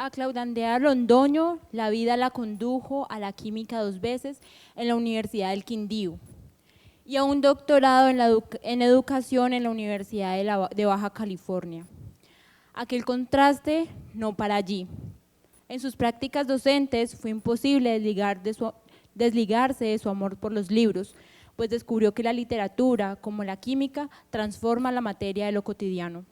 A Claudia Andrea Londoño, la vida la condujo a la química 2 veces en la Universidad del Quindío y a un doctorado en educación en la Universidad de Baja California. Aquel contraste no para allí. En sus prácticas docentes fue imposible desligarse de su amor por los libros, pues descubrió que la literatura, como la química, transforma la materia de lo cotidiano.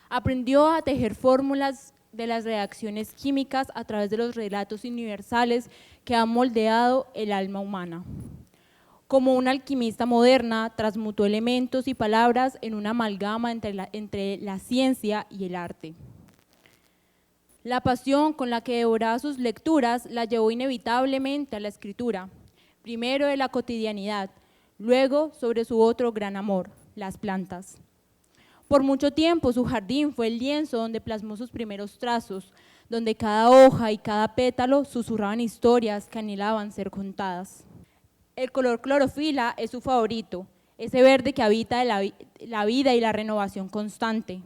Aprendió a tejer fórmulas de las reacciones químicas a través de los relatos universales que han moldeado el alma humana. Como una alquimista moderna, transmutó elementos y palabras en una amalgama entre la ciencia y el arte. La pasión con la que devoraba sus lecturas la llevó inevitablemente a la escritura, primero de la cotidianidad, luego sobre su otro gran amor, las plantas. Por mucho tiempo su jardín fue el lienzo donde plasmó sus primeros trazos, donde cada hoja y cada pétalo susurraban historias que anhelaban ser contadas. El color clorofila es su favorito, ese verde que habita la vida y la renovación constante.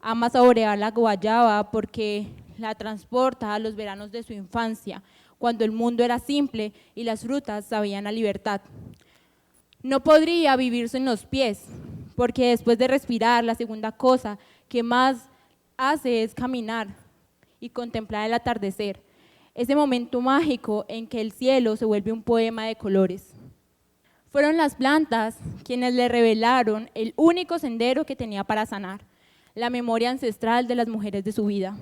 Ama saborear la guayaba porque la transporta a los veranos de su infancia, cuando el mundo era simple y las frutas sabían a libertad. No podría vivirse en los pies, porque después de respirar, la segunda cosa que más hace es caminar y contemplar el atardecer, ese momento mágico en que el cielo se vuelve un poema de colores. Fueron las plantas quienes le revelaron el único sendero que tenía para sanar, la memoria ancestral de las mujeres de su vida.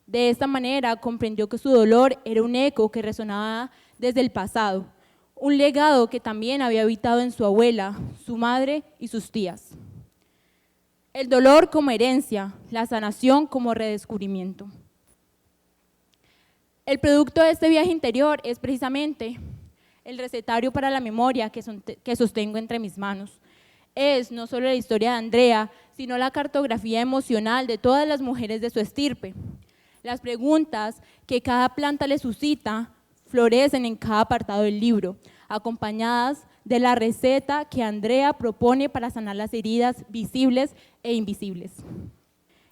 De esta manera comprendió que su dolor era un eco que resonaba desde el pasado, un legado que también había habitado en su abuela, su madre y sus tías. El dolor como herencia, la sanación como redescubrimiento. El producto de este viaje interior es precisamente el recetario para la memoria que sostengo entre mis manos. Es no solo la historia de Andrea, sino la cartografía emocional de todas las mujeres de su estirpe. Las preguntas que cada planta le suscita florecen en cada apartado del libro, acompañadas de la receta que Andrea propone para sanar las heridas visibles e invisibles.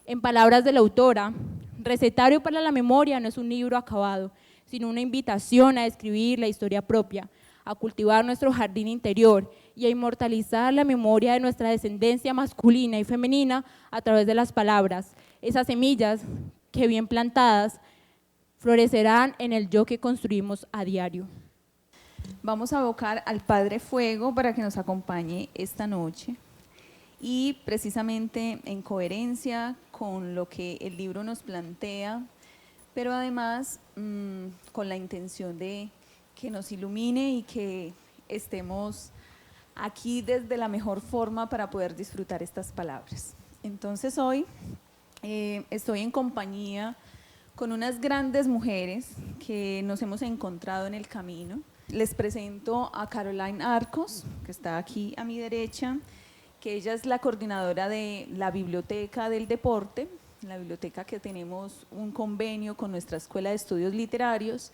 En palabras de la autora, Recetario para la Memoria no es un libro acabado, sino una invitación a escribir la historia propia, a cultivar nuestro jardín interior y a inmortalizar la memoria de nuestra descendencia masculina y femenina a través de las palabras, esas semillas que bien plantadas florecerán en el yo que construimos a diario. Vamos a evocar al Padre Fuego para que nos acompañe esta noche y precisamente en coherencia con lo que el libro nos plantea, pero además con la intención de que nos ilumine y que estemos aquí desde la mejor forma para poder disfrutar estas palabras. Entonces hoy estoy en compañía con unas grandes mujeres que nos hemos encontrado en el camino. Les presento a Caroline Arcos, que está aquí a mi derecha, que ella es la coordinadora de la Biblioteca del Deporte, la biblioteca que tenemos un convenio con nuestra Escuela de Estudios Literarios.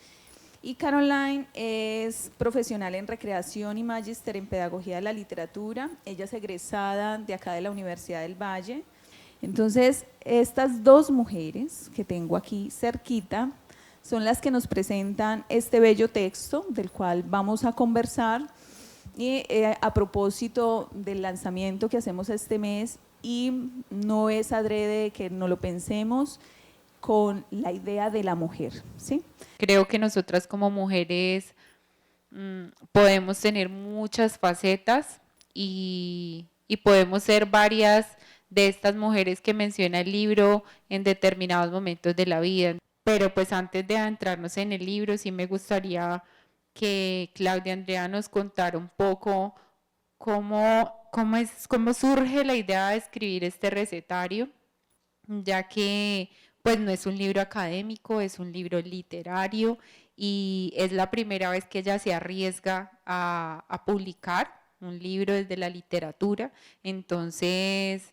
Y Caroline es profesional en recreación y magíster en pedagogía de la literatura. Ella es egresada de acá de la Universidad del Valle. Entonces, estas dos mujeres que tengo aquí cerquita son las que nos presentan este bello texto del cual vamos a conversar y a propósito del lanzamiento que hacemos este mes, y no es adrede que no lo pensemos, con la idea de la mujer, ¿sí? Creo que nosotras como mujeres podemos tener muchas facetas y podemos ser varias de estas mujeres que menciona el libro en determinados momentos de la vida. Pero pues antes de adentrarnos en el libro, sí me gustaría que Claudia Andrea nos contara un poco cómo surge la idea de escribir este recetario, ya que pues no es un libro académico, es un libro literario y es la primera vez que ella se arriesga a publicar un libro desde la literatura. Entonces,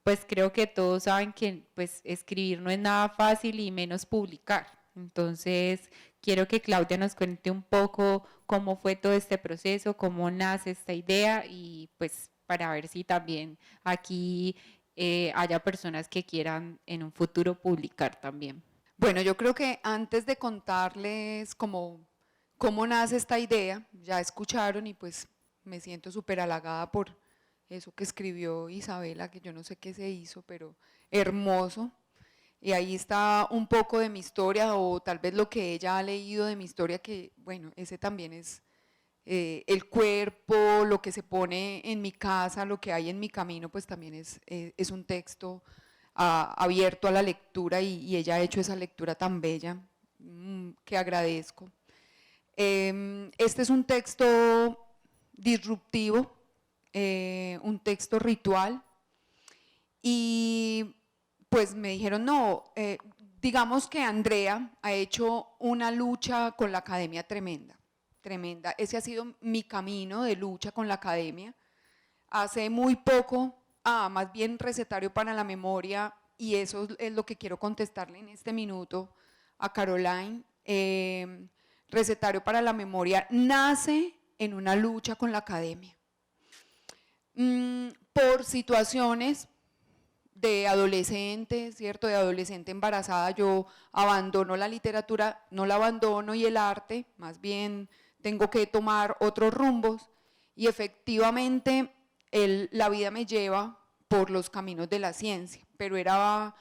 pues creo que todos saben que pues escribir no es nada fácil y menos publicar. Entonces, quiero que Claudia nos cuente un poco cómo fue todo este proceso, cómo nace esta idea y pues para ver si también aquí haya personas que quieran en un futuro publicar también. Bueno, yo creo que antes de contarles cómo nace esta idea, ya escucharon y pues me siento súper halagada por eso que escribió Isabela, que yo no sé qué se hizo, pero hermoso. Y ahí está un poco de mi historia o tal vez lo que ella ha leído de mi historia, que bueno, ese también es el cuerpo, lo que se pone en mi casa, lo que hay en mi camino, pues también es un texto abierto a la lectura y ella ha hecho esa lectura tan bella que agradezco. Este es un texto disruptivo, un texto ritual y pues me dijeron no, digamos que Andrea ha hecho una lucha con la academia tremenda, tremenda. Ese ha sido mi camino de lucha con la academia. Hace muy poco, más bien recetario para la memoria, y eso es lo que quiero contestarle en este minuto a Caroline. Recetario para la memoria nace en una lucha con la academia. Por situaciones de adolescente, ¿cierto? De adolescente embarazada, yo abandono la literatura, no la abandono y el arte, más bien tengo que tomar otros rumbos y efectivamente la vida me lleva por los caminos de la ciencia, pero era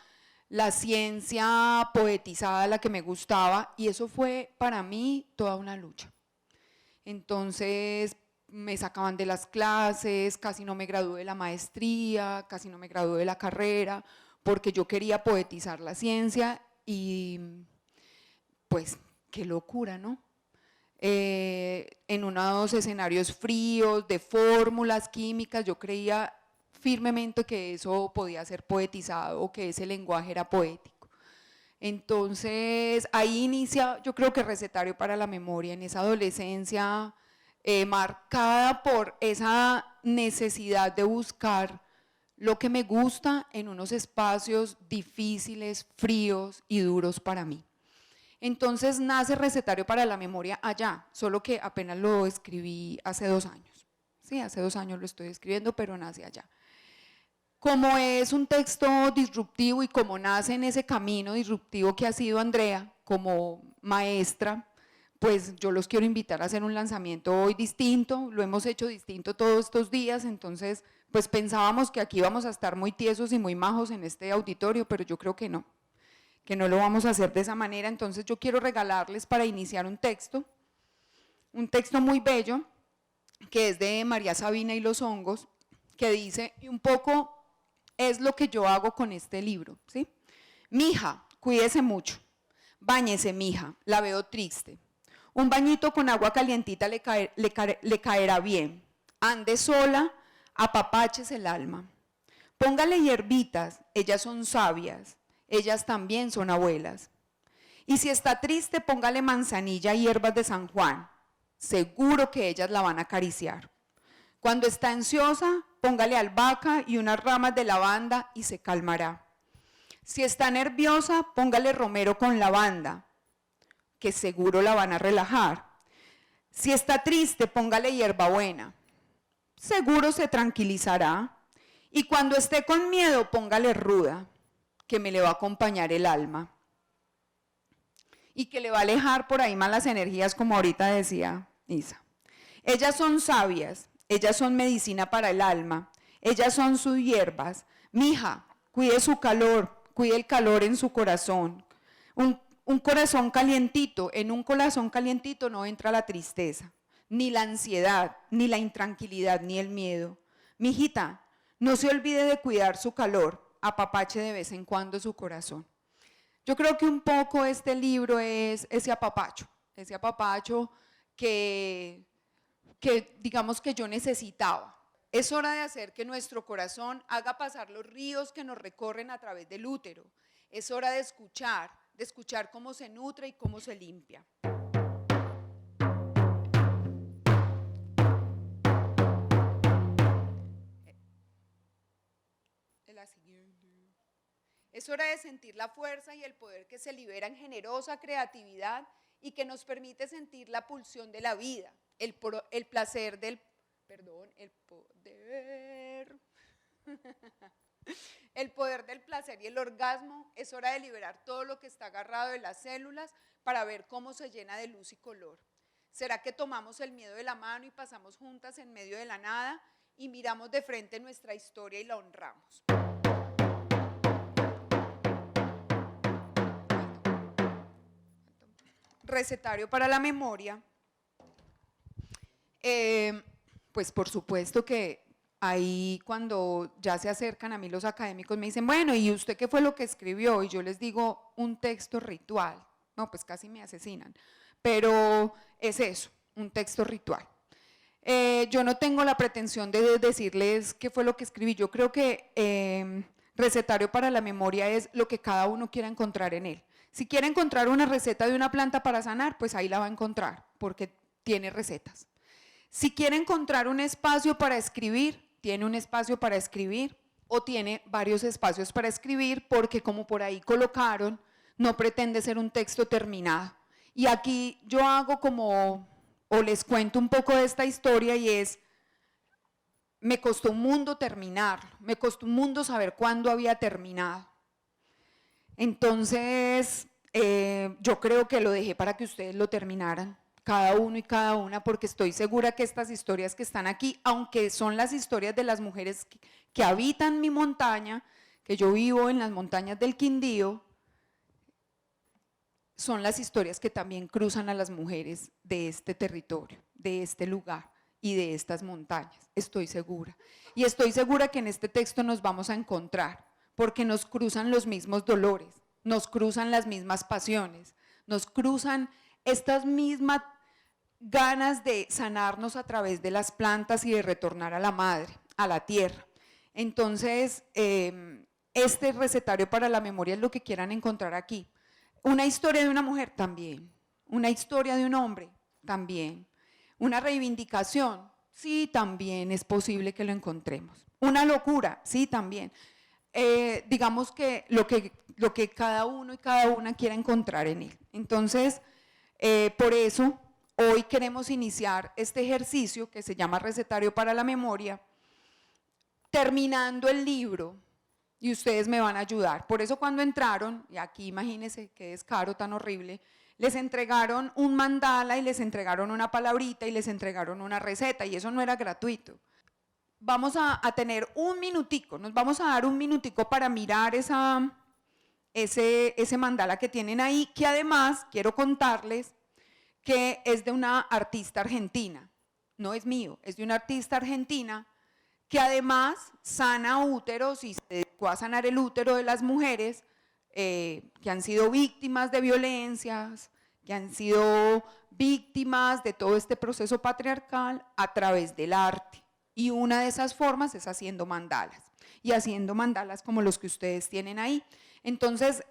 la ciencia poetizada la que me gustaba y eso fue para mí toda una lucha. Entonces me sacaban de las clases, casi no me gradué de la maestría, casi no me gradué de la carrera, porque yo quería poetizar la ciencia y pues qué locura, ¿no? En unos escenarios fríos de fórmulas químicas, yo creía firmemente que eso podía ser poetizado o que ese lenguaje era poético. Entonces ahí inicia, yo creo que recetario para la memoria, en esa adolescencia marcada por esa necesidad de buscar lo que me gusta en unos espacios difíciles, fríos y duros para mí. Entonces nace recetario para la memoria allá, solo que apenas lo escribí hace 2 años. Sí, hace 2 años lo estoy escribiendo, pero nace allá. Como es un texto disruptivo y como nace en ese camino disruptivo que ha sido Andrea como maestra, pues yo los quiero invitar a hacer un lanzamiento hoy distinto, lo hemos hecho distinto todos estos días, entonces pues pensábamos que aquí íbamos a estar muy tiesos y muy majos en este auditorio, pero yo creo que no lo vamos a hacer de esa manera, entonces yo quiero regalarles para iniciar un texto muy bello, que es de María Sabina y los hongos, que dice, y un poco es lo que yo hago con este libro, ¿sí? Mija, cuídese mucho, báñese mija, la veo triste, un bañito con agua calientita le caerá bien, ande sola, apapaches el alma, póngale hierbitas, ellas son sabias, ellas también son abuelas. Y si está triste, póngale manzanilla y hierbas de San Juan, seguro que ellas la van a acariciar. Cuando está ansiosa, póngale albahaca y unas ramas de lavanda y se calmará. Si está nerviosa, póngale romero con lavanda, que seguro la van a relajar. Si está triste, póngale hierbabuena, seguro se tranquilizará. Y cuando esté con miedo, póngale ruda, que me le va a acompañar el alma y que le va a alejar por ahí malas energías, como ahorita decía Isa. Ellas son sabias, ellas son medicina para el alma, ellas son sus hierbas. Mija, cuide su calor, cuide el calor en su corazón. Un corazón calientito, en un corazón calientito no entra la tristeza, ni la ansiedad, ni la intranquilidad, ni el miedo. Mijita, no se olvide de cuidar su calor, apapache de vez en cuando su corazón. Yo creo que un poco este libro es ese apapacho que digamos que yo necesitaba. Es hora de hacer que nuestro corazón haga pasar los ríos que nos recorren a través del útero. Es hora de escuchar cómo se nutre y cómo se limpia. La siguiente. Es hora de sentir la fuerza y el poder que se libera en generosa creatividad y que nos permite sentir la pulsión de la vida, el placer del, perdón, el poder El poder del placer y el orgasmo. Es hora de liberar todo lo que está agarrado de las células para ver cómo se llena de luz y color. ¿Será que tomamos el miedo de la mano y pasamos juntas en medio de la nada y miramos de frente nuestra historia y la honramos? Recetario para la memoria. Pues por supuesto que ahí cuando ya se acercan a mí los académicos me dicen, bueno, ¿y usted qué fue lo que escribió? Y yo les digo, un texto ritual. No, pues casi me asesinan, pero es eso, un texto ritual. Yo no tengo la pretensión de decirles qué fue lo que escribí. Yo creo que recetario para la memoria es lo que cada uno quiera encontrar en él. Si quiere encontrar una receta de una planta para sanar, pues ahí la va a encontrar, porque tiene recetas. Si quiere encontrar un espacio para escribir, tiene un espacio para escribir, o tiene varios espacios para escribir, porque como por ahí colocaron, no pretende ser un texto terminado. Y aquí yo hago como, o les cuento un poco de esta historia, y es, me costó un mundo terminarlo, me costó un mundo saber cuándo había terminado. Entonces, yo creo que lo dejé para que ustedes lo terminaran, cada uno y cada una, porque estoy segura que estas historias que están aquí, aunque son las historias de las mujeres que habitan mi montaña, que yo vivo en las montañas del Quindío, son las historias que también cruzan a las mujeres de este territorio, de este lugar y de estas montañas, estoy segura. Y estoy segura que en este texto nos vamos a encontrar, porque nos cruzan los mismos dolores, nos cruzan las mismas pasiones, nos cruzan estas mismas ganas de sanarnos a través de las plantas y de retornar a la madre, a la tierra. Entonces, este recetario para la memoria es lo que quieran encontrar aquí. Una historia de una mujer también, una historia de un hombre también, una reivindicación, sí, también es posible que lo encontremos. Una locura, sí, también. Digamos que lo que cada uno y cada una quiera encontrar en él. Entonces, por eso, hoy queremos iniciar este ejercicio que se llama Recetario para la Memoria, terminando el libro, y ustedes me van a ayudar. Por eso cuando entraron, y aquí imagínense qué descaro tan horrible, les entregaron un mandala y les entregaron una palabrita y les entregaron una receta, y eso no era gratuito. Vamos a tener un minutico, nos vamos a dar un minutico para mirar ese mandala que tienen ahí, que además quiero contarles que es de una artista argentina, no es mío, es de una artista argentina que además sana úteros y se dedicó a sanar el útero de las mujeres que han sido víctimas de violencias, que han sido víctimas de todo este proceso patriarcal a través del arte. Y una de esas formas es haciendo mandalas, y haciendo mandalas como los que ustedes tienen ahí. Entonces,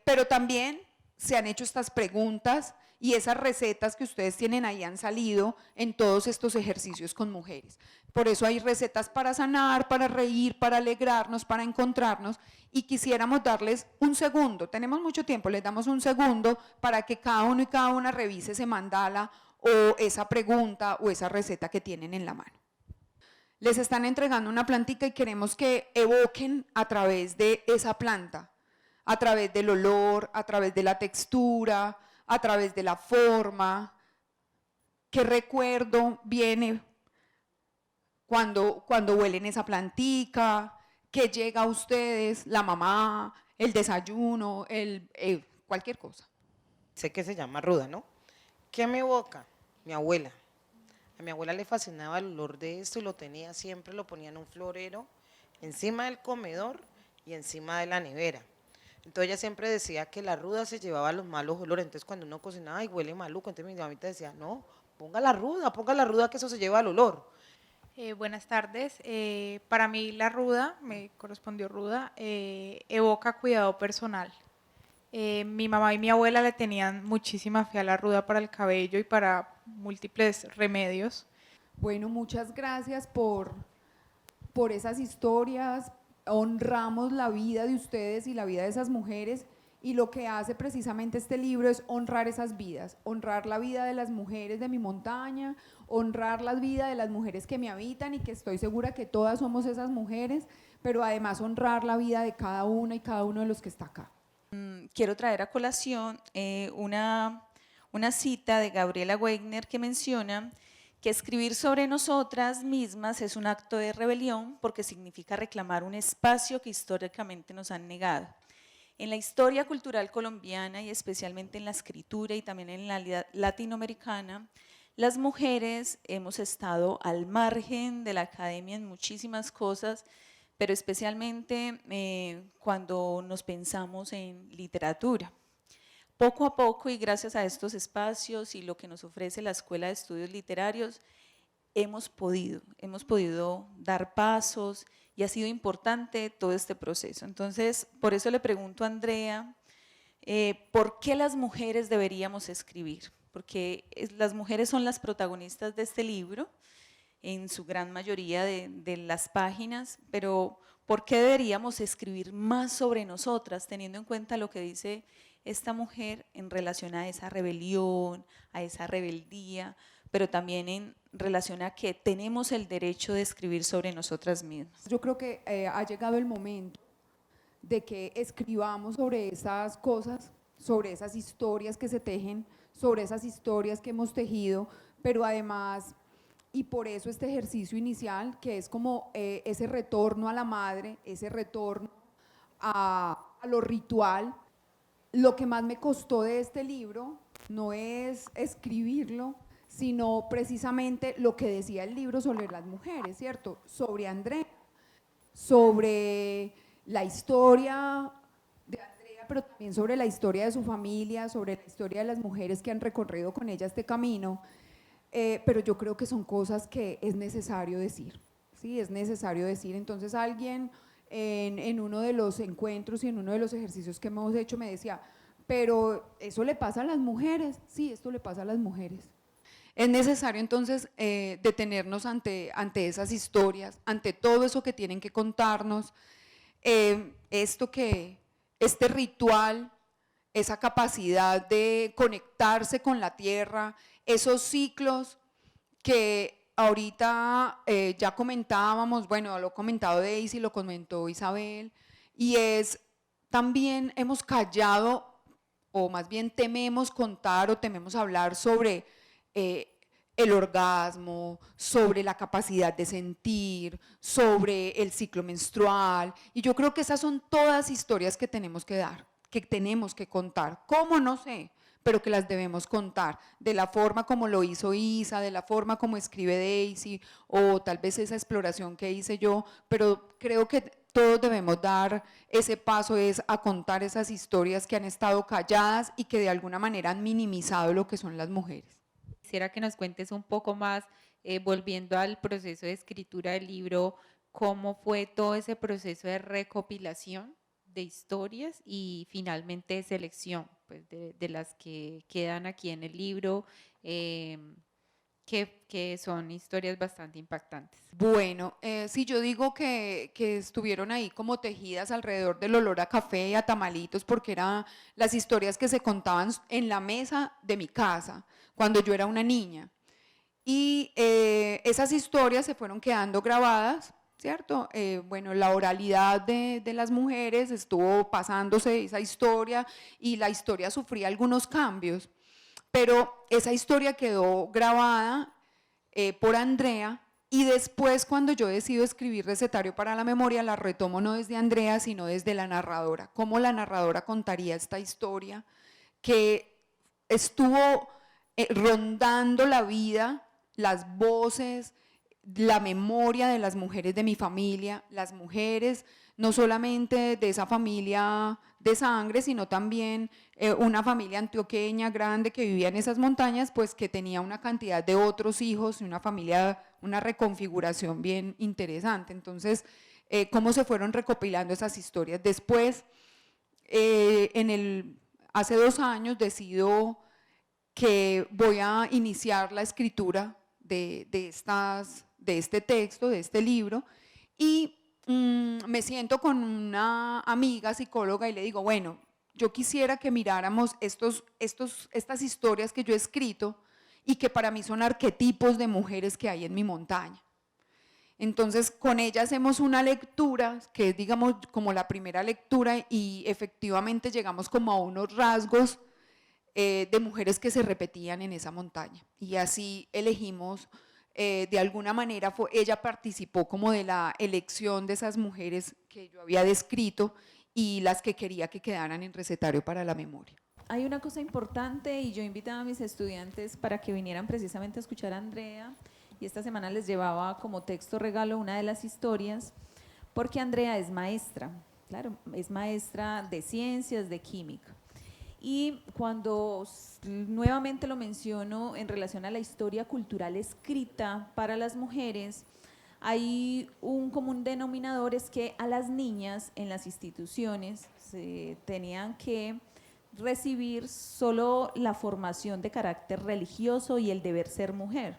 pero también se han hecho estas preguntas y esas recetas que ustedes tienen ahí han salido en todos estos ejercicios con mujeres. Por eso hay recetas para sanar, para reír, para alegrarnos, para encontrarnos, y quisiéramos darles un segundo, tenemos mucho tiempo, les damos un segundo para que cada uno y cada una revise ese mandala o esa pregunta o esa receta que tienen en la mano. Les están entregando una plantica y queremos que evoquen a través de esa planta, a través del olor, a través de la textura, a través de la forma, qué recuerdo viene cuando huelen esa plantica, qué llega a ustedes, la mamá, el desayuno, cualquier cosa. Sé que se llama ruda, ¿no? ¿Qué me evoca? Mi abuela. A mi abuela le fascinaba el olor de esto y lo tenía siempre, lo ponía en un florero, encima del comedor y encima de la nevera. Entonces ella siempre decía que la ruda se llevaba los malos olores, entonces cuando uno cocinaba y huele maluco, entonces mi mamita decía, no, ponga la ruda que eso se lleva el olor. Buenas tardes, para mí la ruda, me correspondió ruda, evoca cuidado personal. Mi mamá y mi abuela le tenían muchísima fe a la ruda para el cabello y para múltiples remedios. Bueno, muchas gracias por esas historias. Honramos la vida de ustedes y la vida de esas mujeres, y lo que hace precisamente este libro es honrar esas vidas, honrar la vida de las mujeres de mi montaña, honrar la vida de las mujeres que me habitan, y que estoy segura que todas somos esas mujeres, pero además honrar la vida de cada una y cada uno de los que está acá. Quiero traer a colación una cita de Gabriela Wegener que menciona que escribir sobre nosotras mismas es un acto de rebelión porque significa reclamar un espacio que históricamente nos han negado. En la historia cultural colombiana y especialmente en la escritura y también en la latinoamericana, las mujeres hemos estado al margen de la academia en muchísimas cosas, pero especialmente cuando nos pensamos en literatura. Poco a poco y gracias a estos espacios y lo que nos ofrece la Escuela de Estudios Literarios, hemos podido dar pasos y ha sido importante todo este proceso. Entonces, por eso le pregunto a Andrea, ¿por qué las mujeres deberíamos escribir? Porque las mujeres son las protagonistas de este libro, en su gran mayoría de las páginas, pero ¿por qué deberíamos escribir más sobre nosotras, teniendo en cuenta lo que dice esta mujer en relación a esa rebelión, a esa rebeldía, pero también en relación a que tenemos el derecho de escribir sobre nosotras mismas? Yo creo que ha llegado el momento de que escribamos sobre esas cosas, sobre esas historias que se tejen, sobre esas historias que hemos tejido, pero además, y por eso este ejercicio inicial, que es como ese retorno a la madre, ese retorno a lo ritual. Lo que más me costó de este libro no es escribirlo, sino precisamente lo que decía el libro sobre las mujeres, ¿cierto? Sobre Andrea, sobre la historia de Andrea, pero también sobre la historia de su familia, sobre la historia de las mujeres que han recorrido con ella este camino, pero yo creo que son cosas que es necesario decir, ¿sí? Es necesario decir. Entonces alguien en uno de los encuentros y en uno de los ejercicios que hemos hecho me decía, pero eso le pasa a las mujeres. Sí, esto le pasa a las mujeres. Es necesario entonces detenernos ante esas historias, ante todo eso que tienen que contarnos, este ritual, esa capacidad de conectarse con la tierra, esos ciclos que ahorita ya comentábamos, bueno, lo ha comentado Daisy, lo comentó Isabel, y es también hemos callado, o más bien tememos contar o tememos hablar sobre el orgasmo, sobre la capacidad de sentir, sobre el ciclo menstrual, y yo creo que esas son todas historias que tenemos que dar, que tenemos que contar. ¿Cómo? No sé, pero que las debemos contar, de la forma como lo hizo Isa, de la forma como escribe Daisy, o tal vez esa exploración que hice yo, pero creo que todos debemos dar ese paso, es a contar esas historias que han estado calladas y que de alguna manera han minimizado lo que son las mujeres. Quisiera que nos cuentes un poco más, volviendo al proceso de escritura del libro, cómo fue todo ese proceso de recopilación de historias y finalmente de selección, pues, de las que quedan aquí en el libro, que son historias bastante impactantes. Bueno, si yo digo que estuvieron ahí como tejidas alrededor del olor a café y a tamalitos, porque eran las historias que se contaban en la mesa de mi casa cuando yo era una niña. Y esas historias se fueron quedando grabadas, ¿cierto? Bueno, la oralidad de las mujeres estuvo pasándose esa historia y la historia sufría algunos cambios, pero esa historia quedó grabada por Andrea, y después cuando yo decido escribir Recetario para la Memoria la retomo no desde Andrea sino desde la narradora, cómo la narradora contaría esta historia que estuvo rondando la vida, las voces, la memoria de las mujeres de mi familia, las mujeres no solamente de esa familia de sangre, sino también una familia antioqueña grande que vivía en esas montañas, pues que tenía una cantidad de otros hijos y una familia, una reconfiguración bien interesante. Entonces, cómo se fueron recopilando esas historias. Después, hace 2 años decido que voy a iniciar la escritura de este texto, de este libro, y me siento con una amiga psicóloga y le digo, bueno, yo quisiera que miráramos estas historias que yo he escrito y que para mí son arquetipos de mujeres que hay en mi montaña. Entonces, con ella hacemos una lectura, que es, digamos, como la primera lectura, y efectivamente llegamos como a unos rasgos de mujeres que se repetían en esa montaña. Y así elegimos, de alguna manera, ella participó como de la elección de esas mujeres que yo había descrito y las que quería que quedaran en recetario para la memoria. Hay una cosa importante, y yo invitaba a mis estudiantes para que vinieran precisamente a escuchar a Andrea, y esta semana les llevaba como texto regalo una de las historias, porque Andrea es maestra, claro, es maestra de ciencias, de química. Y cuando nuevamente lo menciono en relación a la historia cultural escrita para las mujeres, hay un común denominador, es que a las niñas en las instituciones se tenían que recibir solo la formación de carácter religioso y el deber ser mujer.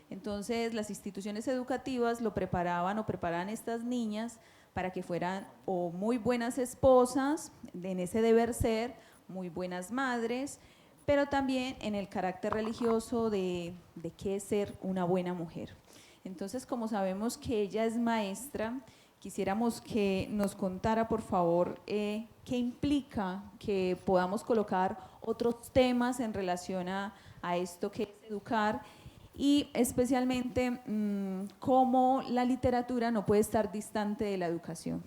Entonces las instituciones educativas lo preparaban o preparan a estas niñas para que fueran o muy buenas esposas en ese deber ser, muy buenas madres, pero también en el carácter religioso de qué es ser una buena mujer. Entonces, como sabemos que ella es maestra, quisiéramos que nos contara, por favor, qué implica que podamos colocar otros temas en relación a esto que es educar, y especialmente cómo la literatura no puede estar distante de la educación.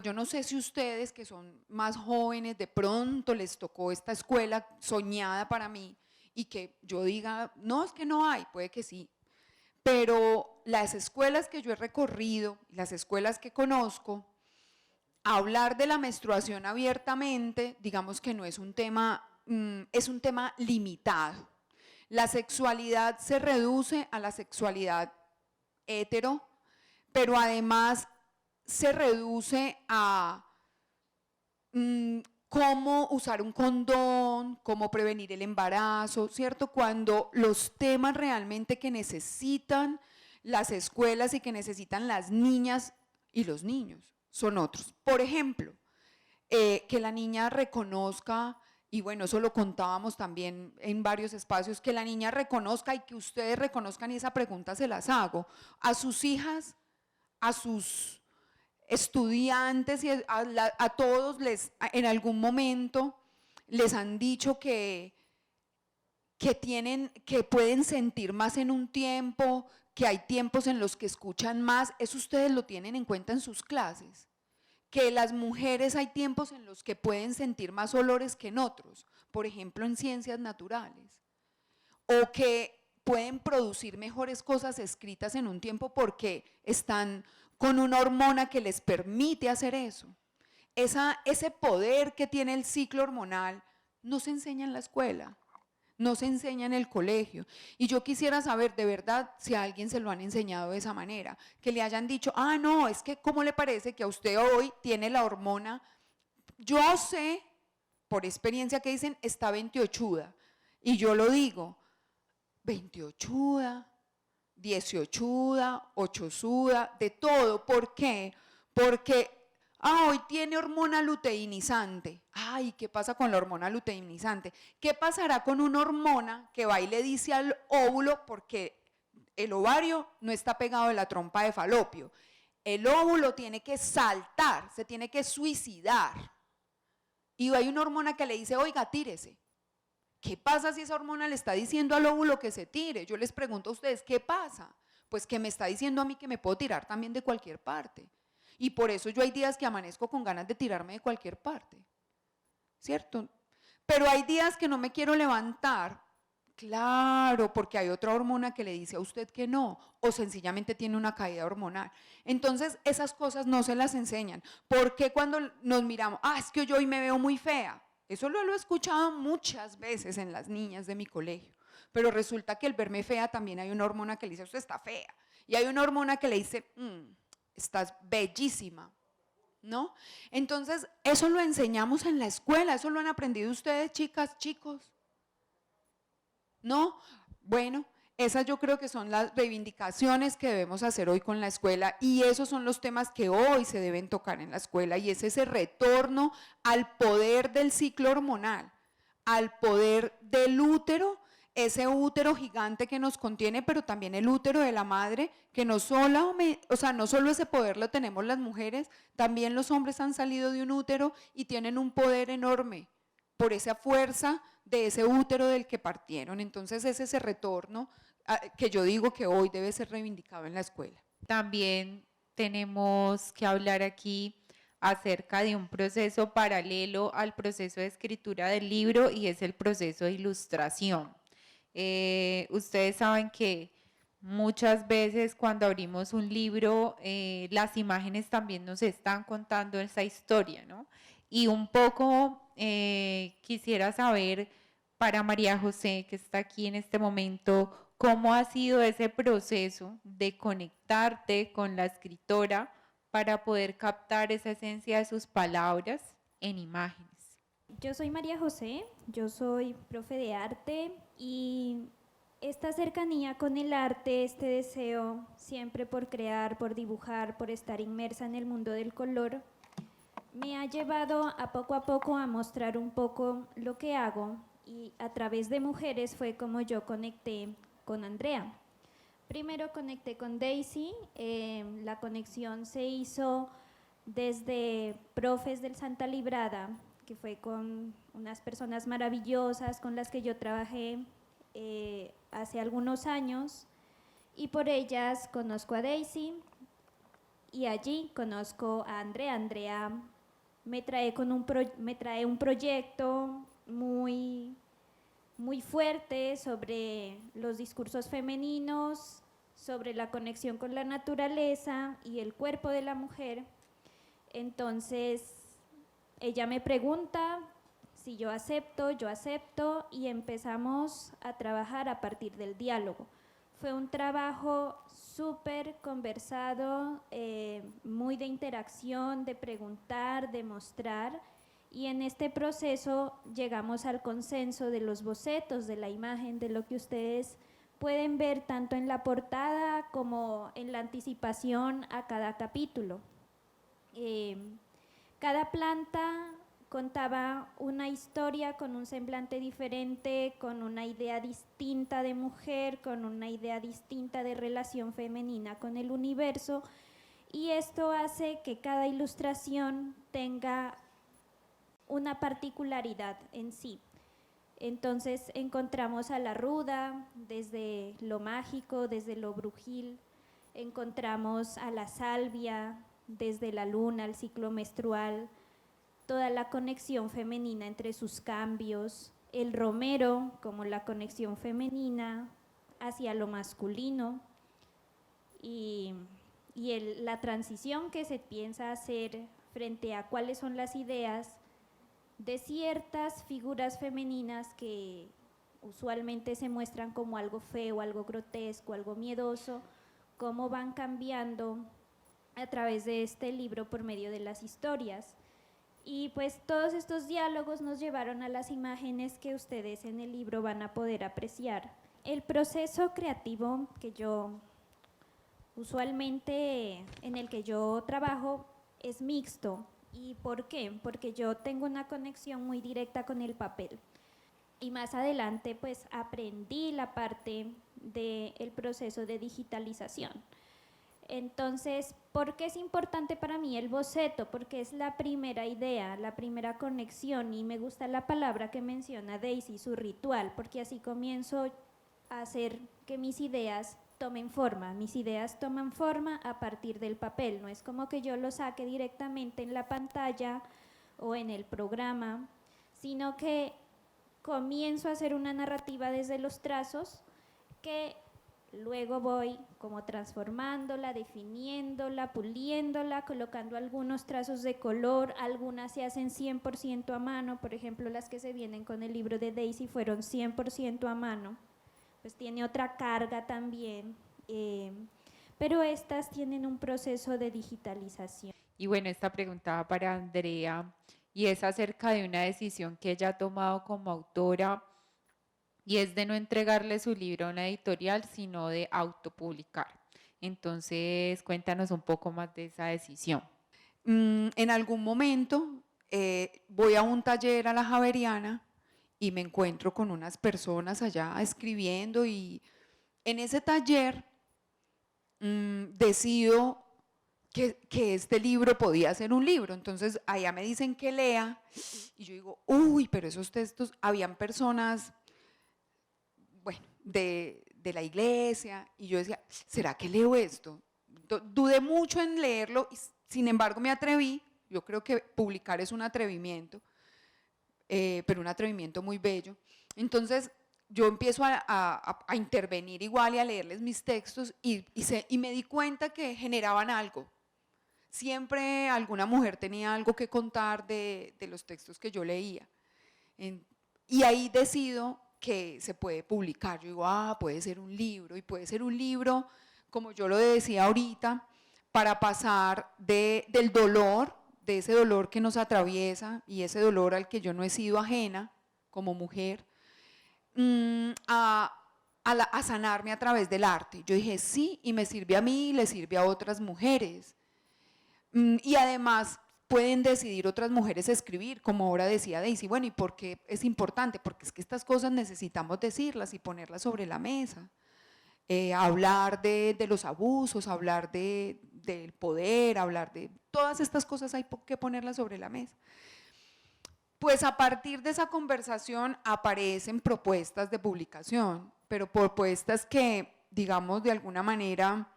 Yo no sé si ustedes, que son más jóvenes, de pronto les tocó esta escuela soñada para mí y que yo diga, no, es que no hay, puede que sí, pero las escuelas que yo he recorrido, las escuelas que conozco, hablar de la menstruación abiertamente, digamos que no es un tema, es un tema limitado. La sexualidad se reduce a la sexualidad hetero, pero además se reduce a cómo usar un condón, cómo prevenir el embarazo, ¿cierto? Cuando los temas realmente que necesitan las escuelas y que necesitan las niñas y los niños son otros. Por ejemplo, que la niña reconozca, y bueno, eso lo contábamos también en varios espacios, que la niña reconozca y que ustedes reconozcan, y esa pregunta se las hago, a sus hijas, a sus estudiantes y a todos en algún momento les han dicho que pueden sentir más en un tiempo, que hay tiempos en los que escuchan más. Eso ustedes lo tienen en cuenta en sus clases, que las mujeres hay tiempos en los que pueden sentir más olores que en otros, por ejemplo en ciencias naturales, o que pueden producir mejores cosas escritas en un tiempo porque están con una hormona que les permite hacer eso. Ese poder que tiene el ciclo hormonal no se enseña en la escuela, no se enseña en el colegio. Y yo quisiera saber de verdad si a alguien se lo han enseñado de esa manera, que le hayan dicho, ah, no, es que ¿cómo le parece que a usted hoy tiene la hormona? Yo sé, por experiencia, que dicen, está 28uda, y yo lo digo, 28uda, 18uda, 8suda, de todo. ¿Por qué? Porque hoy tiene hormona luteinizante. Ay, ¿qué pasa con la hormona luteinizante? ¿Qué pasará con una hormona que va y le dice al óvulo, porque el ovario no está pegado de la trompa de falopio? El óvulo tiene que saltar, se tiene que suicidar. Y hay una hormona que le dice, oiga, tírese. ¿Qué pasa si esa hormona le está diciendo al óvulo que se tire? Yo les pregunto a ustedes, ¿qué pasa? Pues que me está diciendo a mí que me puedo tirar también de cualquier parte. Y por eso yo hay días que amanezco con ganas de tirarme de cualquier parte, ¿cierto? Pero hay días que no me quiero levantar, claro, porque hay otra hormona que le dice a usted que no, o sencillamente tiene una caída hormonal. Entonces esas cosas no se las enseñan. ¿Por qué cuando nos miramos, es que yo hoy me veo muy fea? Eso lo he escuchado muchas veces en las niñas de mi colegio, pero resulta que el verme fea también hay una hormona que le dice, usted está fea, y hay una hormona que le dice, estás bellísima, ¿no? Entonces, eso lo enseñamos en la escuela, eso lo han aprendido ustedes, chicas, chicos, ¿no? Bueno, esas yo creo que son las reivindicaciones que debemos hacer hoy con la escuela, y esos son los temas que hoy se deben tocar en la escuela, y es ese retorno al poder del ciclo hormonal, al poder del útero ese útero gigante que nos contiene, pero también el útero de la madre, que no solo ese poder lo tenemos las mujeres, también los hombres han salido de un útero y tienen un poder enorme por esa fuerza de ese útero del que partieron. Entonces es ese retorno que yo digo que hoy debe ser reivindicado en la escuela. También tenemos que hablar aquí acerca de un proceso paralelo al proceso de escritura del libro y es el proceso de ilustración. Ustedes saben que muchas veces cuando abrimos un libro, las imágenes también nos están contando esa historia, ¿no? Y un poco quisiera saber para María José, que está aquí en este momento, ¿cómo ha sido ese proceso de conectarte con la escritora para poder captar esa esencia de sus palabras en imágenes? Yo soy María José, yo soy profe de arte y esta cercanía con el arte, este deseo siempre por crear, por dibujar, por estar inmersa en el mundo del color, me ha llevado a poco a mostrar un poco lo que hago y a través de mujeres fue como yo conecté con Andrea. Primero conecté con Daisy, la conexión se hizo desde profes del Santa Librada, que fue con unas personas maravillosas con las que yo trabajé hace algunos años y por ellas conozco a Daisy y allí conozco a Andrea. Andrea me trae un proyecto muy fuerte sobre los discursos femeninos, sobre la conexión con la naturaleza y el cuerpo de la mujer. Entonces, ella me pregunta si yo acepto y empezamos a trabajar a partir del diálogo. Fue un trabajo súper conversado, muy de interacción, de preguntar, de mostrar, y en este proceso llegamos al consenso de los bocetos, de la imagen, de lo que ustedes pueden ver tanto en la portada como en la anticipación a cada capítulo. Cada planta contaba una historia con un semblante diferente, con una idea distinta de mujer, con una idea distinta de relación femenina con el universo, y esto hace que cada ilustración tenga una particularidad en sí. Entonces encontramos a la ruda desde lo mágico, desde lo brujil, encontramos a la salvia desde la luna, el ciclo menstrual, toda la conexión femenina entre sus cambios, el romero como la conexión femenina hacia lo masculino y la transición que se piensa hacer frente a cuáles son las ideas de ciertas figuras femeninas que usualmente se muestran como algo feo, algo grotesco, algo miedoso, cómo van cambiando a través de este libro por medio de las historias. Y pues todos estos diálogos nos llevaron a las imágenes que ustedes en el libro van a poder apreciar. El proceso creativo que yo usualmente en el que yo trabajo es mixto. ¿Y por qué? Porque yo tengo una conexión muy directa con el papel. Y más adelante pues aprendí la parte del proceso de digitalización. Entonces, ¿por qué es importante para mí el boceto? Porque es la primera idea, la primera conexión, y me gusta la palabra que menciona Daisy, su ritual, porque así comienzo a hacer que mis ideas tomen forma. Mis ideas toman forma a partir del papel, no es como que yo lo saque directamente en la pantalla o en el programa, sino que comienzo a hacer una narrativa desde los trazos que luego voy como transformándola, definiéndola, puliéndola, colocando algunos trazos de color, algunas se hacen 100% a mano, por ejemplo las que se vienen con el libro de Daisy fueron 100% a mano, pues tiene otra carga también, pero estas tienen un proceso de digitalización. Y bueno, esta pregunta va para Andrea y es acerca de una decisión que ella ha tomado como autora y es de no entregarle su libro a una editorial, sino de autopublicar. Entonces, cuéntanos un poco más de esa decisión. En algún momento voy a un taller a la Javeriana y me encuentro con unas personas allá escribiendo y en ese taller decido que este libro podía ser un libro. Entonces allá me dicen que lea y yo digo, uy, pero esos textos, habían personas, bueno, de la iglesia y yo decía, ¿será que leo esto? Dudé mucho en leerlo, y sin embargo me atreví. Yo creo que publicar es un atrevimiento, pero un atrevimiento muy bello. Entonces yo empiezo a intervenir igual y a leerles mis textos y me di cuenta que generaban algo. Siempre alguna mujer tenía algo que contar de los textos que yo leía. Y ahí decido que se puede publicar. Yo digo, puede ser un libro, y puede ser un libro, como yo lo decía ahorita, para pasar del dolor, de ese dolor que nos atraviesa y ese dolor al que yo no he sido ajena como mujer, a sanarme a través del arte. Yo dije, sí, y me sirve a mí y le sirve a otras mujeres. Y además pueden decidir otras mujeres escribir, como ahora decía Daisy. Bueno, ¿y por qué es importante? Porque es que estas cosas necesitamos decirlas y ponerlas sobre la mesa. Hablar de los abusos, hablar del poder, hablar de todas estas cosas, hay que ponerlas sobre la mesa. Pues a partir de esa conversación aparecen propuestas de publicación, pero propuestas que, digamos, de alguna manera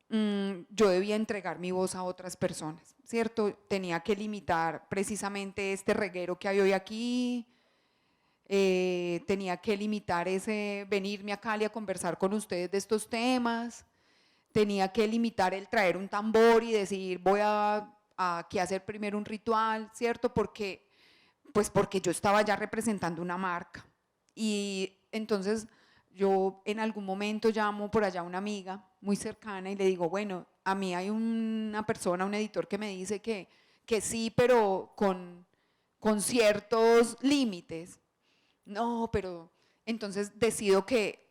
yo debía entregar mi voz a otras personas, ¿cierto? Tenía que limitar precisamente este reguero que hay hoy aquí, tenía que limitar ese venirme a Cali a conversar con ustedes de estos temas, tenía que limitar el traer un tambor y decir voy a hacer primero un ritual, ¿cierto? Porque yo estaba ya representando una marca. Y entonces yo en algún momento llamo por allá a una amiga muy cercana y le digo, bueno, a mí hay una persona, un editor que me dice que sí, pero con ciertos límites. No, pero entonces decido que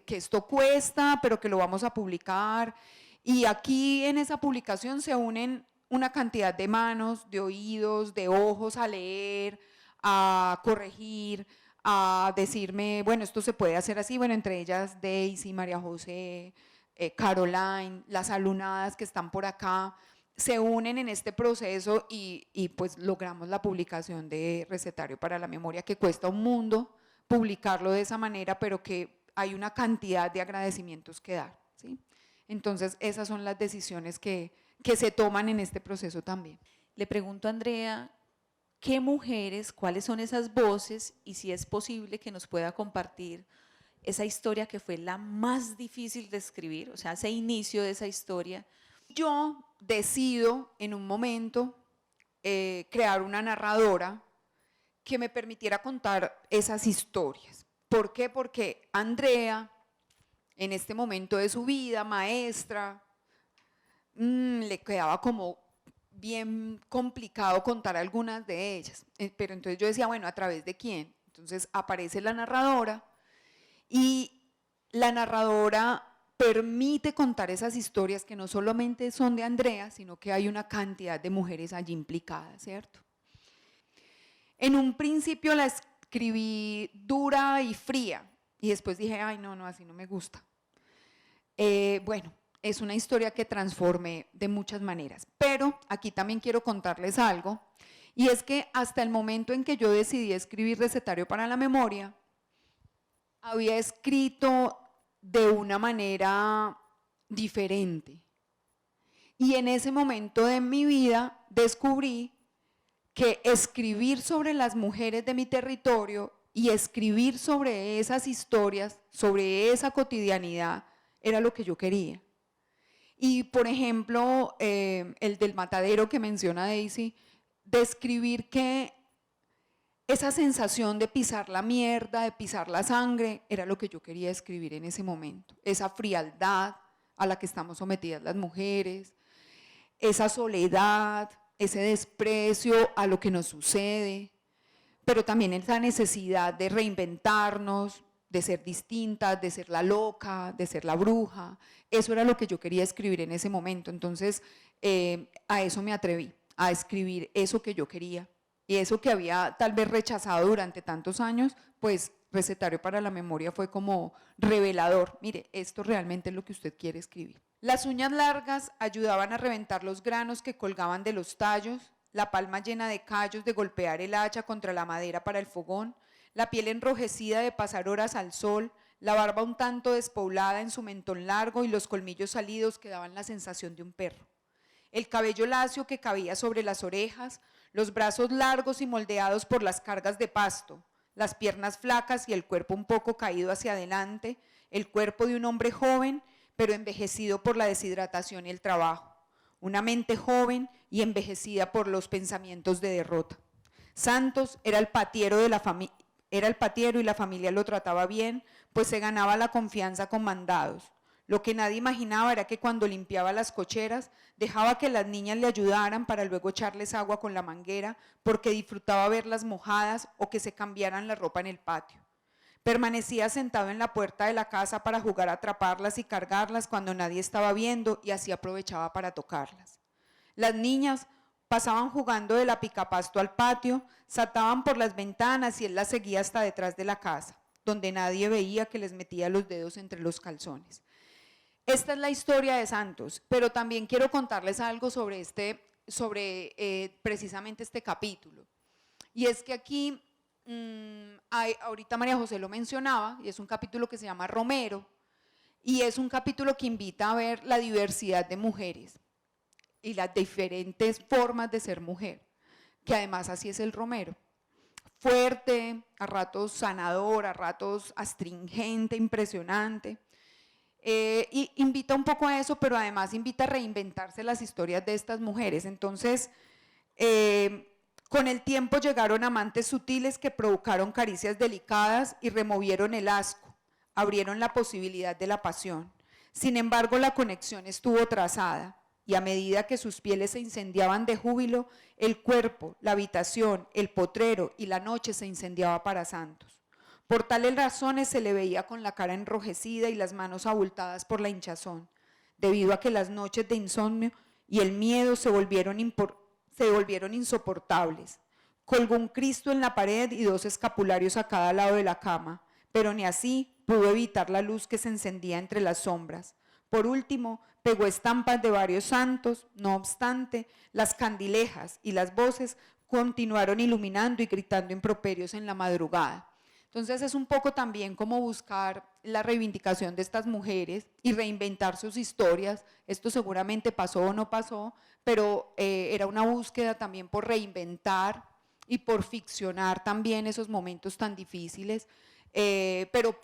esto cuesta, pero que lo vamos a publicar. Y aquí en esa publicación se unen una cantidad de manos, de oídos, de ojos a leer, a corregir, a decirme, bueno, esto se puede hacer así. Bueno, entre ellas Daisy, María José, Caroline, las alunadas que están por acá, se unen en este proceso y pues logramos la publicación de Recetario para la Memoria, que cuesta un mundo publicarlo de esa manera, pero que hay una cantidad de agradecimientos que dar, ¿sí? Entonces esas son las decisiones que se toman en este proceso también. Le pregunto a Andrea, ¿qué mujeres, cuáles son esas voces y si es posible que nos pueda compartir esa historia que fue la más difícil de escribir, o sea, ese inicio de esa historia? Yo decido en un momento crear una narradora que me permitiera contar esas historias. ¿Por qué? Porque Andrea, en este momento de su vida, maestra, le quedaba como bien complicado contar algunas de ellas. Pero entonces yo decía, bueno, ¿a través de quién? Entonces aparece la narradora y la narradora permite contar esas historias que no solamente son de Andrea, sino que hay una cantidad de mujeres allí implicadas, ¿cierto? En un principio la escribí dura y fría y después dije, ay, no, así no me gusta. Bueno, es una historia que transformé de muchas maneras, pero aquí también quiero contarles algo, y es que hasta el momento en que yo decidí escribir Recetario para la Memoria, había escrito de una manera diferente. Y en ese momento de mi vida descubrí que escribir sobre las mujeres de mi territorio y escribir sobre esas historias, sobre esa cotidianidad, era lo que yo quería. Y por ejemplo, el del matadero que menciona Daisy, describir que esa sensación de pisar la mierda, de pisar la sangre, era lo que yo quería escribir en ese momento. Esa frialdad a la que estamos sometidas las mujeres, esa soledad, ese desprecio a lo que nos sucede, pero también esa necesidad de reinventarnos, de ser distintas, de ser la loca, de ser la bruja. Eso era lo que yo quería escribir en ese momento. Entonces, a eso me atreví, a escribir eso que yo quería. Y eso que había tal vez rechazado durante tantos años, pues Recetario para la Memoria fue como revelador. Mire, esto realmente es lo que usted quiere escribir. Las uñas largas ayudaban a reventar los granos que colgaban de los tallos, la palma llena de callos de golpear el hacha contra la madera para el fogón, la piel enrojecida de pasar horas al sol, la barba un tanto despoblada en su mentón largo y los colmillos salidos que daban la sensación de un perro. El cabello lacio que cabía sobre las orejas, los brazos largos y moldeados por las cargas de pasto, las piernas flacas y el cuerpo un poco caído hacia adelante, el cuerpo de un hombre joven, pero envejecido por la deshidratación y el trabajo, una mente joven y envejecida por los pensamientos de derrota. Santos era el patiero de la familia. Era el patiero y la familia lo trataba bien, pues se ganaba la confianza con mandados. Lo que nadie imaginaba era que cuando limpiaba las cocheras, dejaba que las niñas le ayudaran para luego echarles agua con la manguera, porque disfrutaba verlas mojadas o que se cambiaran la ropa en el patio. Permanecía sentado en la puerta de la casa para jugar a atraparlas y cargarlas cuando nadie estaba viendo y así aprovechaba para tocarlas. Las niñas pasaban jugando de la picapasto al patio, saltaban por las ventanas y él las seguía hasta detrás de la casa, donde nadie veía que les metía los dedos entre los calzones. Esta es la historia de Santos, pero también quiero contarles algo sobre precisamente este capítulo. Y es que aquí, ahorita María José lo mencionaba, y es un capítulo que se llama Romero, y es un capítulo que invita a ver la diversidad de mujeres y las diferentes formas de ser mujer, que además así es el Romero. Fuerte, a ratos sanador, a ratos astringente, impresionante. Y invita un poco a eso, pero además invita a reinventarse las historias de estas mujeres. Entonces, con el tiempo llegaron amantes sutiles que provocaron caricias delicadas y removieron el asco, abrieron la posibilidad de la pasión. Sin embargo, la conexión estuvo trazada y a medida que sus pieles se incendiaban de júbilo, el cuerpo, la habitación, el potrero y la noche se incendiaba para Santos. Por tales razones se le veía con la cara enrojecida y las manos abultadas por la hinchazón, debido a que las noches de insomnio y el miedo se volvieron insoportables. Colgó un Cristo en la pared y 2 escapularios a cada lado de la cama, pero ni así pudo evitar la luz que se encendía entre las sombras. Por último, pegó estampas de varios santos, no obstante, las candilejas y las voces continuaron iluminando y gritando improperios en la madrugada. Entonces es un poco también como buscar la reivindicación de estas mujeres y reinventar sus historias. Esto seguramente pasó o no pasó, pero era una búsqueda también por reinventar y por ficcionar también esos momentos tan difíciles, pero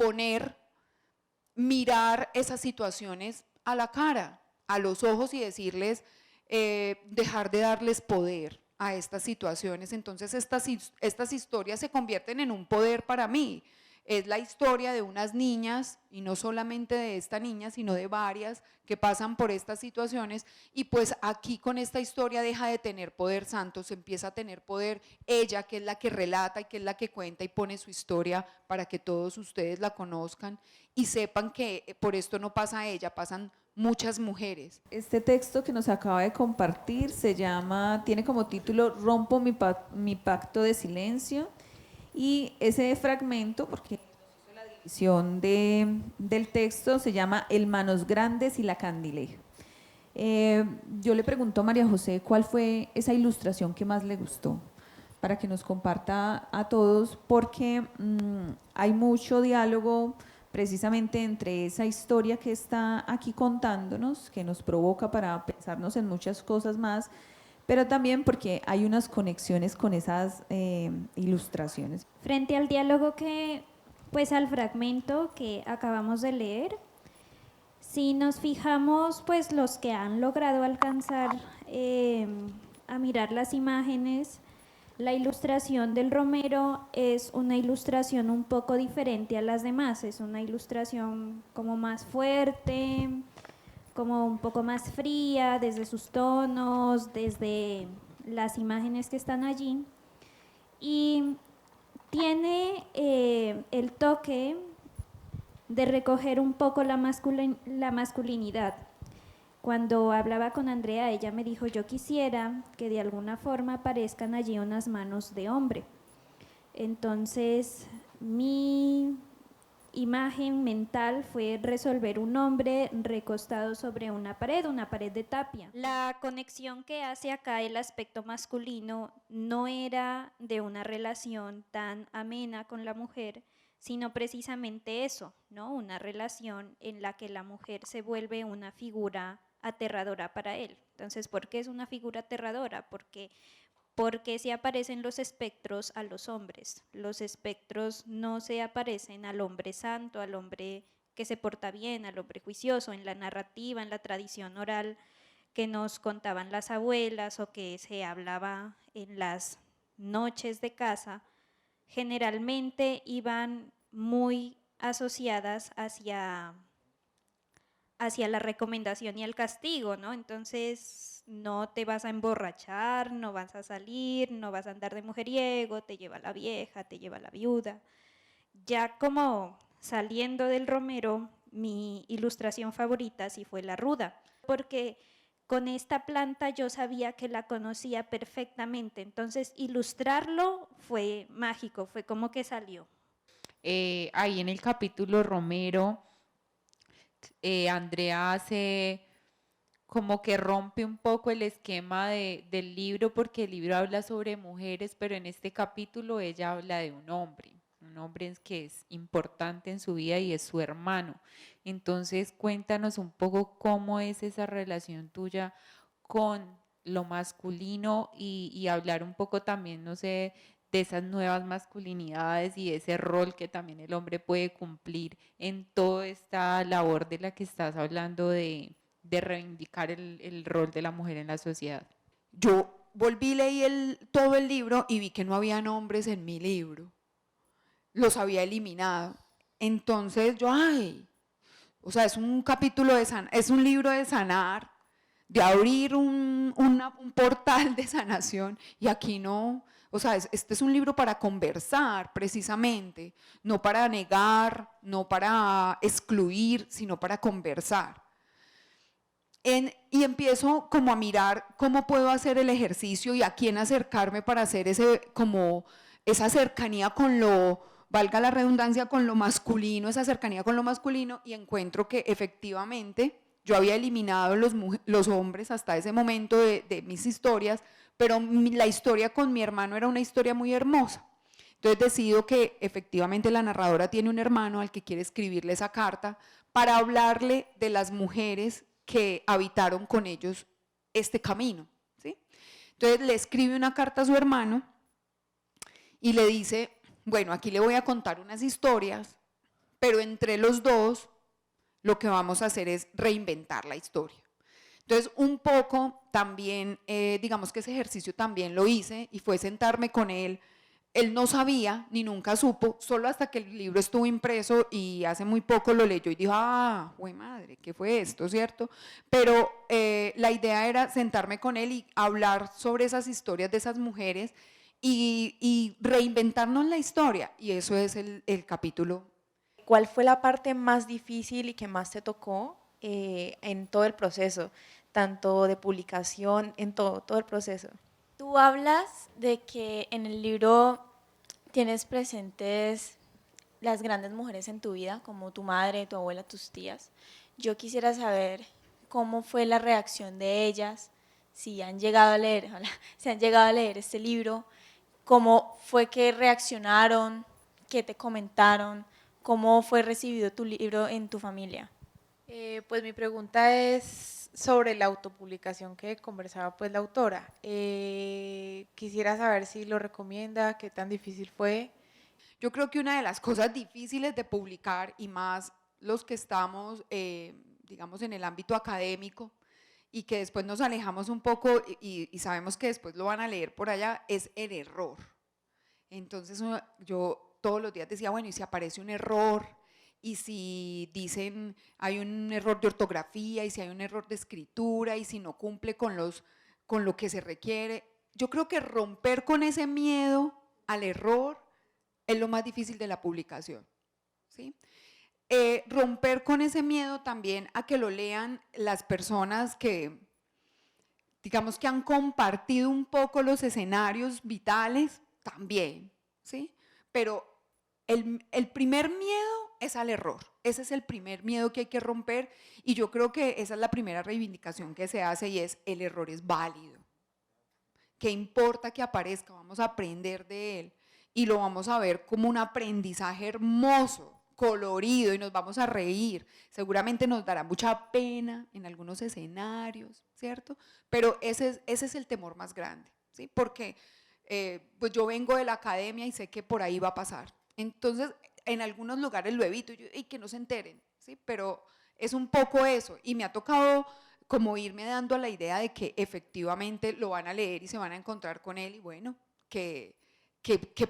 mirar esas situaciones a la cara, a los ojos y decirles, dejar de darles poder a estas situaciones. Entonces estas historias se convierten en un poder para mí. Es la historia de unas niñas, y no solamente de esta niña, sino de varias que pasan por estas situaciones, y pues aquí con esta historia deja de tener poder Santos, empieza a tener poder ella, que es la que relata y que es la que cuenta y pone su historia para que todos ustedes la conozcan y sepan que por esto no pasa ella, pasan muchas mujeres. Este texto que nos acaba de compartir tiene como título Rompo mi pacto de silencio, y ese fragmento, porque la división del texto se llama El Manos Grandes y la Candileja. Yo le pregunto a María José cuál fue esa ilustración que más le gustó, para que nos comparta a todos, porque hay mucho diálogo precisamente entre esa historia que está aquí contándonos, que nos provoca para pensarnos en muchas cosas más, pero también porque hay unas conexiones con esas ilustraciones. Frente al diálogo al fragmento que acabamos de leer, si nos fijamos, pues los que han logrado alcanzar a mirar las imágenes, la ilustración del Romero es una ilustración un poco diferente a las demás, es una ilustración como más fuerte, como un poco más fría, desde sus tonos, desde las imágenes que están allí, y tiene el toque de recoger un poco la masculinidad. Cuando hablaba con Andrea, ella me dijo, yo quisiera que de alguna forma aparezcan allí unas manos de hombre. Entonces, mi imagen mental fue resolver un hombre recostado sobre una pared de tapia. La conexión que hace acá el aspecto masculino no era de una relación tan amena con la mujer, sino precisamente eso, ¿no? Una relación en la que la mujer se vuelve una figura aterradora para él. Entonces, ¿por qué es una figura aterradora? Porque se aparecen los espectros a los hombres. Los espectros no se aparecen al hombre santo, al hombre que se porta bien, al hombre juicioso. En la narrativa, en la tradición oral que nos contaban las abuelas o que se hablaba en las noches de casa, generalmente iban muy asociadas hacia la recomendación y el castigo, ¿no? Entonces, no te vas a emborrachar, no vas a salir, no vas a andar de mujeriego, te lleva la vieja, te lleva la viuda. Ya como saliendo del romero, mi ilustración favorita sí fue la ruda, porque con esta planta yo sabía que la conocía perfectamente, entonces ilustrarlo fue mágico, fue como que salió. Ahí en el capítulo Romero, Andrea hace como que rompe un poco el esquema del libro, porque el libro habla sobre mujeres, pero en este capítulo ella habla de un hombre que es importante en su vida y es su hermano. Entonces, cuéntanos un poco cómo es esa relación tuya con lo masculino y hablar un poco también, no sé, de esas nuevas masculinidades y ese rol que también el hombre puede cumplir en toda esta labor de la que estás hablando de reivindicar el rol de la mujer en la sociedad. Yo volví, leí todo el libro y vi que no había nombres en mi libro. Los había eliminado. Entonces yo, o sea, es un capítulo es un libro de sanar, de abrir un portal de sanación, y aquí no, o sea, este es un libro para conversar precisamente, no para negar, no para excluir, sino para conversar. Y empiezo como a mirar cómo puedo hacer el ejercicio y a quién acercarme para hacer esa cercanía con lo, valga la redundancia, con lo masculino, esa cercanía con lo masculino, y encuentro que efectivamente yo había eliminado los hombres hasta ese momento de mis historias, pero la historia con mi hermano era una historia muy hermosa. Entonces decido que efectivamente la narradora tiene un hermano al que quiere escribirle esa carta para hablarle de las mujeres que habitaron con ellos este camino, ¿sí? Entonces le escribe una carta a su hermano y le dice, bueno, aquí le voy a contar unas historias, pero entre los dos lo que vamos a hacer es reinventar la historia. Entonces, un poco también, digamos que ese ejercicio también lo hice, y fue sentarme con él. Él no sabía ni nunca supo, solo hasta que el libro estuvo impreso y hace muy poco lo leyó y dijo, güey madre, ¿qué fue esto, cierto? Pero la idea era sentarme con él y hablar sobre esas historias de esas mujeres y reinventarnos la historia, y eso es el capítulo. ¿Cuál fue la parte más difícil y que más te tocó en todo el proceso, tanto de publicación, en todo el proceso? Tú hablas de que en el libro tienes presentes las grandes mujeres en tu vida, como tu madre, tu abuela, tus tías. Yo quisiera saber cómo fue la reacción de ellas, si han llegado a leer este libro, cómo fue que reaccionaron, qué te comentaron, cómo fue recibido tu libro en tu familia. Pues mi pregunta es sobre la autopublicación que conversaba pues la autora. Quisiera saber si lo recomienda, qué tan difícil fue. Yo creo que una de las cosas difíciles de publicar, y más los que estamos, digamos, en el ámbito académico, y que después nos alejamos un poco y sabemos que después lo van a leer por allá, es el error. Entonces yo todos los días decía, bueno, ¿y si aparece un error? Y si dicen hay un error de ortografía, y si hay un error de escritura, y si no cumple con lo que se requiere. Yo creo que romper con ese miedo al error es lo más difícil de la publicación, ¿sí? romper con ese miedo también a que lo lean las personas que, digamos, que han compartido un poco los escenarios vitales también, ¿sí? Pero el primer miedo es al error. Ese es el primer miedo que hay que romper y yo creo que esa es la primera reivindicación que se hace y es: el error es válido. ¿Qué importa que aparezca? Vamos a aprender de él y lo vamos a ver como un aprendizaje hermoso, colorido, y nos vamos a reír. Seguramente nos dará mucha pena en algunos escenarios, ¿cierto? Pero ese es el temor más grande, ¿sí? Porque pues yo vengo de la academia y sé que por ahí va a pasar. Entonces, en algunos lugares lo evito y que no se enteren, ¿sí? Pero es un poco eso y me ha tocado como irme dando a la idea de que efectivamente lo van a leer y se van a encontrar con él y bueno, que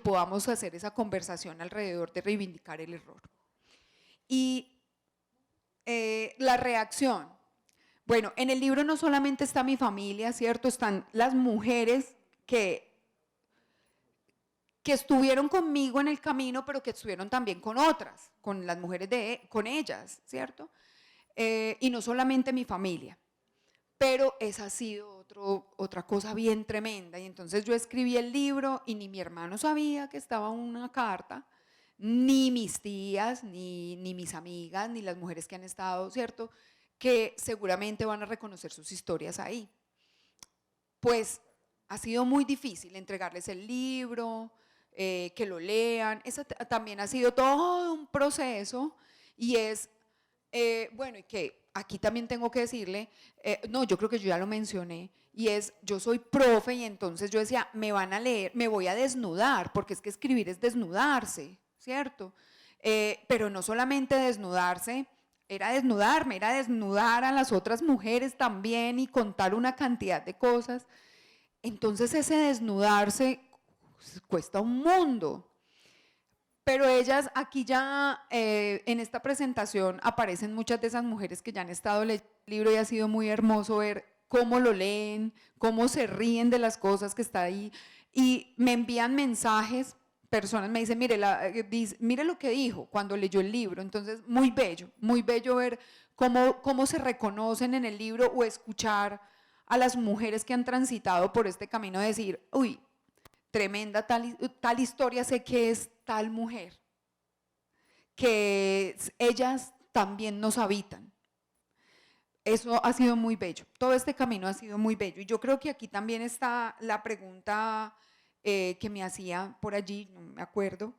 podamos hacer esa conversación alrededor de reivindicar el error. Y la reacción. Bueno, en el libro no solamente está mi familia, ¿cierto? Están las mujeres que estuvieron conmigo en el camino, pero que estuvieron también con otras, con las mujeres con ellas, ¿cierto? Y no solamente mi familia. Pero esa ha sido otra cosa bien tremenda. Y entonces yo escribí el libro y ni mi hermano sabía que estaba una carta, ni mis tías, ni mis amigas, ni las mujeres que han estado, ¿cierto? Que seguramente van a reconocer sus historias ahí. Pues ha sido muy difícil entregarles el libro, que lo lean. Eso también ha sido todo un proceso y es, bueno, y que aquí también tengo que decirle, no, yo creo que yo ya lo mencioné, y es, yo soy profe y entonces yo decía, me van a leer, me voy a desnudar, porque es que escribir es desnudarse, ¿cierto? Pero no solamente desnudarse, era desnudarme, era desnudar a las otras mujeres también y contar una cantidad de cosas. Entonces ese desnudarse cuesta un mundo. Pero ellas, aquí ya en esta presentación aparecen muchas de esas mujeres que ya han estado leyendo el libro y ha sido muy hermoso ver cómo lo leen, cómo se ríen de las cosas que está ahí y me envían mensajes, personas me dicen, mire lo que dijo cuando leyó el libro. Entonces muy bello ver cómo se reconocen en el libro o escuchar a las mujeres que han transitado por este camino, decir, uy, tremenda tal historia, sé que es tal mujer, que ellas también nos habitan. Eso ha sido muy bello, todo este camino ha sido muy bello y yo creo que aquí también está la pregunta que me hacía por allí, no me acuerdo,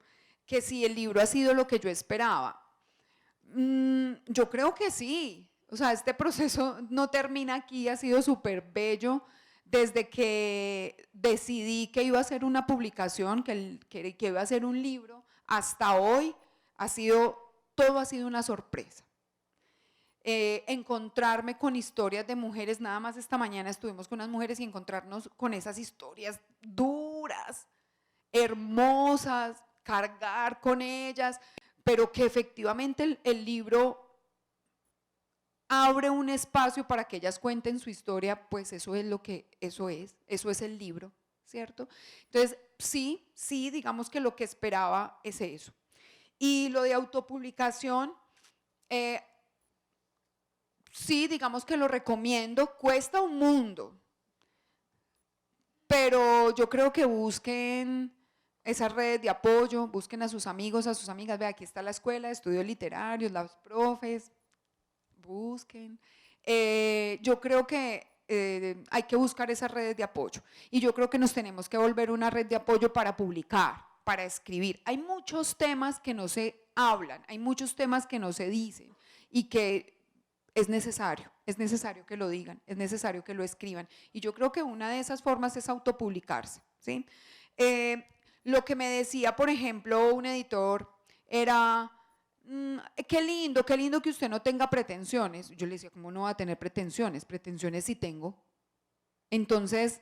que si el libro ha sido lo que yo esperaba. Yo creo que sí, o sea, este proceso no termina aquí, ha sido súper bello. Desde que decidí que iba a hacer una publicación, que iba a hacer un libro, hasta hoy todo ha sido una sorpresa. Encontrarme con historias de mujeres, nada más esta mañana estuvimos con unas mujeres y encontrarnos con esas historias duras, hermosas, cargar con ellas, pero que efectivamente el libro abre un espacio para que ellas cuenten su historia, pues eso es el libro, ¿cierto? Entonces, sí, digamos que lo que esperaba es eso. Y lo de autopublicación, sí, digamos que lo recomiendo, cuesta un mundo, pero yo creo que busquen esas redes de apoyo, busquen a sus amigos, a sus amigas, vea, aquí está la escuela de estudios literarios, los profes, busquen. Yo creo que hay que buscar esas redes de apoyo y yo creo que nos tenemos que volver una red de apoyo para publicar, para escribir. Hay muchos temas que no se hablan, hay muchos temas que no se dicen y que es necesario que lo digan, es necesario que lo escriban y yo creo que una de esas formas es autopublicarse, ¿sí? Lo que me decía, por ejemplo, un editor era, qué lindo que usted no tenga pretensiones. Yo le decía, ¿cómo no va a tener pretensiones? Pretensiones sí tengo. Entonces,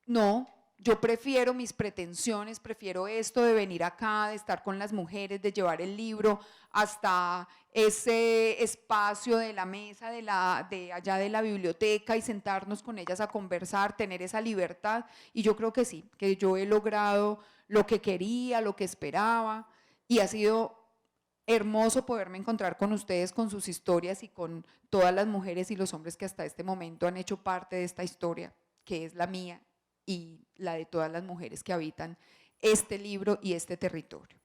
no, yo prefiero mis pretensiones, prefiero esto de venir acá, de estar con las mujeres, de llevar el libro hasta ese espacio de la mesa de allá de la biblioteca y sentarnos con ellas a conversar, tener esa libertad. Y yo creo que sí, que yo he logrado lo que quería, lo que esperaba. Y ha sido hermoso poderme encontrar con ustedes, con sus historias y con todas las mujeres y los hombres que hasta este momento han hecho parte de esta historia, que es la mía y la de todas las mujeres que habitan este libro y este territorio.